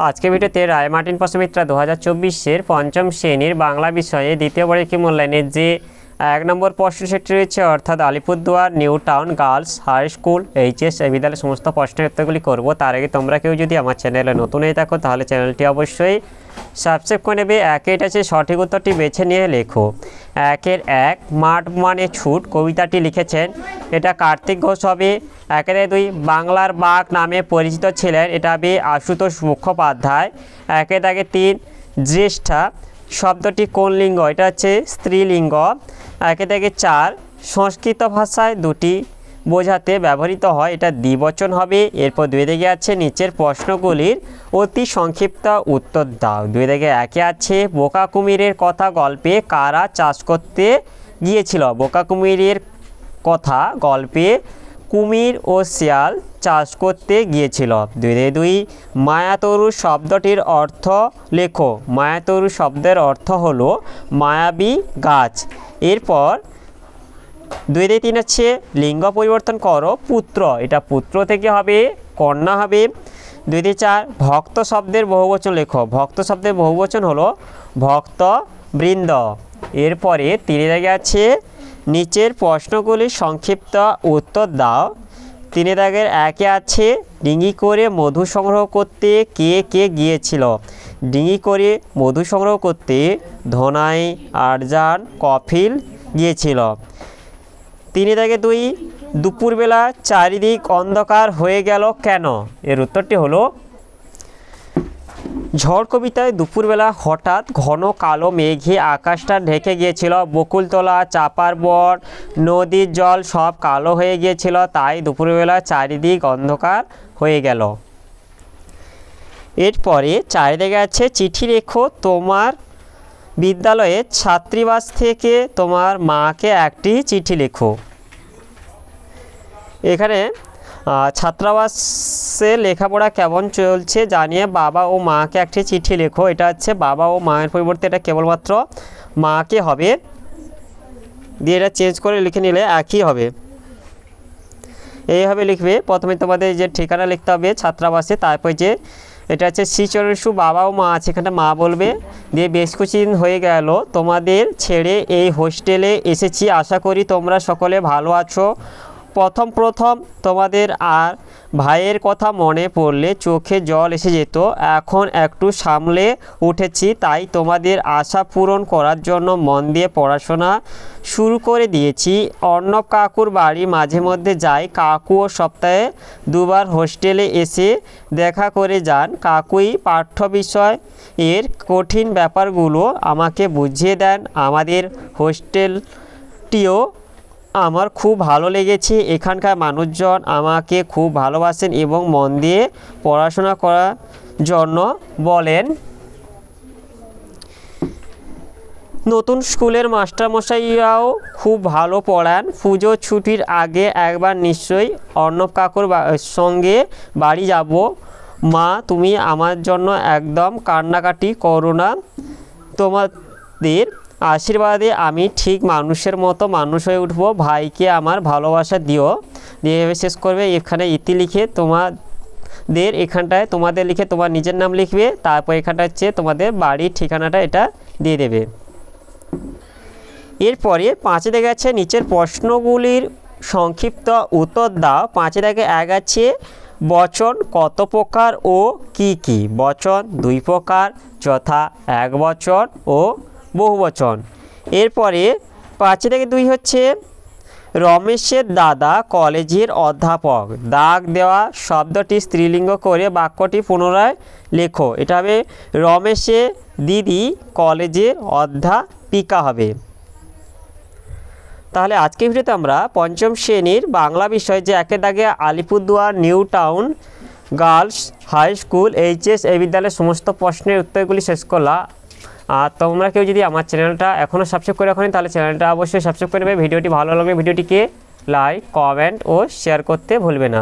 আজকে ভিডিওতে রায়মার্টিন প্রশ্নবিদ্যা 2024-এর পঞ্চম শ্রেণীর বাংলা বিষয়ে দ্বিতীয় পরীক্ষা মূল্যায়নের যে 1 নম্বর প্রশ্ন সেটি রয়েছে, অর্থাৎ Alipurduar new town girls high school HS এই বিদ্যালয়ের সমস্ত প্রশ্নের উত্তরগুলি করব। তার আগে তোমরা কেউ যদি আমার চ্যানেলে নতুন হয়ে থাকো তাহলে চ্যানেলটি অবশ্যই সাবস্ক্রাইব করে নেবে। একের আছে সঠিক উত্তরটি বেছে নিয়ে লেখো। 1-এর 1 মাঠ মানে ছুট কবিতাটি লিখেছেন, এটা কার্তিক ঘোষ হবে। 1-এর 2 বাংলার বাঘ নামে পরিচিত ছিলেন, এটা হবে আশুতোষ মুখোপাধ্যায়। 1-এর 3 জ্যেষ্ঠা শব্দটি কোন লিঙ্গ, এটা হচ্ছে স্ত্রীলিঙ্গ। 1-এর 4 সংস্কৃত ভাষায় দুটি বোঝাতে ব্যবহৃত হয়, এটা দ্বিবচন হবে। এরপর 2 আছে নিচের প্রশ্নগুলির অতি সংক্ষিপ্ত উত্তর দাও। 2-1 আছে বোকা কুমিরের কথা গল্পে কারা চাষ করতে গিয়েছিল। বোকা কুমিরের কথা গল্পে কুমির ও শিয়াল চাষ করতে গিয়েছিল। 2 মায়াতরু শব্দটির অর্থ লেখো। মায়াতরু শব্দের অর্থ হলো মায়াবী গাছ। এরপর 2-3 আছে লিঙ্গ পরিবর্তন করো পুত্র, এটা পুত্র থেকে হবে কন্যা হবে। 2-4 ভক্ত শব্দের বহুবচন লেখো। ভক্ত শব্দের বহুবচন হলো ভক্ত বৃন্দ। এরপরে 3 আছে নিচের প্রশ্নগুলির সংক্ষিপ্ত উত্তর দাও। 3-1 আছে ডিঙি করে মধু সংগ্রহ করতে কে কে গিয়েছিল। ডিঙি করে মধু সংগ্রহ করতে ধনাই, আরজান, কফিল গিয়েছিল। 3-2 দুপুরবেলা চারিদিক অন্ধকার হয়ে গেল কেন, এর উত্তরটি হলো ঝড় কবিতায় দুপুরবেলা হঠাৎ ঘন কালো মেঘে আকাশটা ঢেকে গিয়েছিল। বকুলতলা, চাপার বর, নদীর জল সব কালো হয়ে গিয়েছিল, তাই দুপুরবেলা চারিদিক অন্ধকার হয়ে গেল। এরপরে 4 আছে চিঠি লেখো। তোমার বিদ্যালয়ের ছাত্রীবাস থেকে তোমার মাকে একটি চিঠি লেখো। এখানে ছাত্রাবাসে লেখাপড়া কেমন চলছে জানিয়ে বাবা ও মাকে একটি চিঠি লেখো। এটা হচ্ছে বাবা ও মায়ের পরিবর্তে এটা কেবলমাত্র মাকে হবে, দিয়ে এটা চেঞ্জ করে লিখে নিলে একই হবে। এইভাবে লিখবে। প্রথমে তোমাদের যে ঠিকানা লিখতে হবে ছাত্রাবাসে, তারপর যে এটা হচ্ছে শ্রীচরণসু বাবা ও মা আছে, এখানে মা বলবে। দিয়ে বেশ কিছুদিন হয়ে গেল তোমাদের ছেড়ে এই হোস্টেলে এসেছি, আশা করি তোমরা সকলে ভালো আছো। প্রথম তোমাদের আর ভাইয়ের কথা মনে পড়লে চোখে জল এসে যেত, এখন একটু সামলে উঠেছি, তাই তোমাদের আশা পূরণ করার জন্য মন দিয়ে পড়াশোনা শুরু করে দিয়েছি। অর্ণব কাকুর বাড়ি মাঝে মধ্যে যাই, কাকুও সপ্তাহে 2 বার হোস্টেলে এসে দেখা করে যান। কাকুই পাঠ্য বিষয় এর কঠিন ব্যাপারগুলো আমাকে বুঝিয়ে দেন। আমাদের হোস্টেলটিও আমার খুব ভালো লেগেছে, এখানকার মানুষজন আমাকে খুব ভালোবাসেন এবং মন দিয়ে পড়াশোনা করার জন্য বলেন। নতুন স্কুলের মাস্টারমশাইরাও খুব ভালো পড়ান। পুজো ছুটির আগে একবার নিশ্চয়ই অর্ণব কাকুর সঙ্গে বাড়ি যাব। মা, তুমি আমার জন্য একদম কান্নাকাটি করো না, তোমাদের আশীর্বাদে আমি ঠিক মানুষের মতো মানুষ হয়ে উঠব। ভাইকে আমার ভালোবাসা দিও। দিয়ে শেষ করবে। এখানে ইতি লিখে তোমাদের এখানটায় তোমাদের লিখে তোমার নিজের নাম লিখবে, তারপর এখানটা হচ্ছে তোমাদের বাড়ির ঠিকানাটা এটা দিয়ে দেবে। এরপরে 5 আছে নিচের প্রশ্নগুলির সংক্ষিপ্ত উত্তর দাও। 5-1 আছে বচন কত প্রকার ও কি কি। বচন 2 প্রকার, যথা একবচন ও বহুবচন। এরপরে 5-2 হচ্ছে রমেশের দাদা কলেজের অধ্যাপক। দাগ দেওয়া শব্দটি স্ত্রীলিঙ্গ করে বাক্যটি পুনরায় লেখো। এটা হবে রমেশের দিদি কলেজের অধ্যাপিকা হবে। তাহলে আজকের ভিডিওতে আমরা পঞ্চম শ্রেণীর বাংলা বিষয় যে 1 Alipurduar new town girls high school HS এই বিদ্যালয়ের সমস্ত প্রশ্নের উত্তরগুলি শেষ করলাম। আর তোমরা কেউ যদি আমার চ্যানেলটা এখনও সাবস্ক্রাইব করে রাখোনি তাহলে চ্যানেলটা অবশ্যই সাবস্ক্রাইব করে নেবে। ভিডিওটি ভালো লাগলে ভিডিওটিকে লাইক, কমেন্ট ও শেয়ার করতে ভুলবে না।